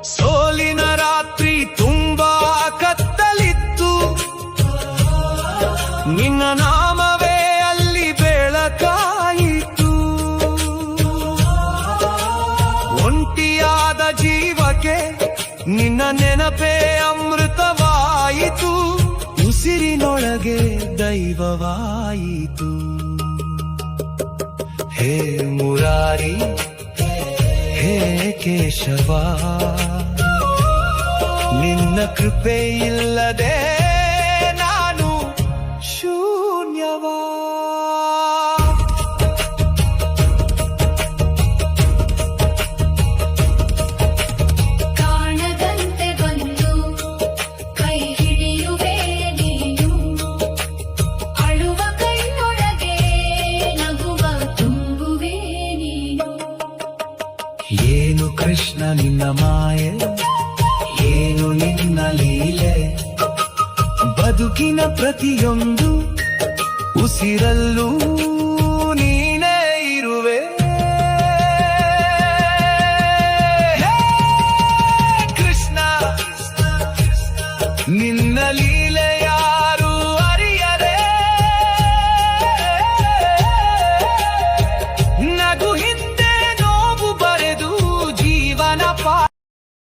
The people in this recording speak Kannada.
ಸೋಲಿನ ರಾತ್ರಿ ತುಂಬಾ ಕತ್ತಲಿತ್ತು, ನಿನ್ನ ನಾಮವೇ ಅಲ್ಲಿ ಬೆಳಕಾಯಿತು. ಒಂಟಿಯಾದ ಜೀವಕ್ಕೆ ನಿನ್ನ ನೆನಪೇ ಅಮೃತವಾಯಿತು, ಉಸಿರಿನೊಳಗೆ ದೈವವಾಯಿತು. ಹೇ ಮುರಾರಿ, ಹೇ ಕೇಶವ, ನಿನ್ನ ಕೃಪೆ ಇಲ್ಲದೆ ನಾನು ಶೂನ್ಯವಾ. ಕಾಣದಂತೆ ಬಂದು ಕೈ ಹಿಡಿಯುವೆ ನೀನು, ಅಳುವ ಕಣ್ಣೊಳಗೆ ನಗುವ ತುಂಬುವೆ ನೀನು. ಏನು ಕೃಷ್ಣ ನಿನ್ನ ಮಾಯೆ, ಏನು ನಿನ್ನ ಲೀಲೆ, ಬದುಕಿನ ಪ್ರತಿಯೊಂದು ಉಸಿರಲ್ಲೂ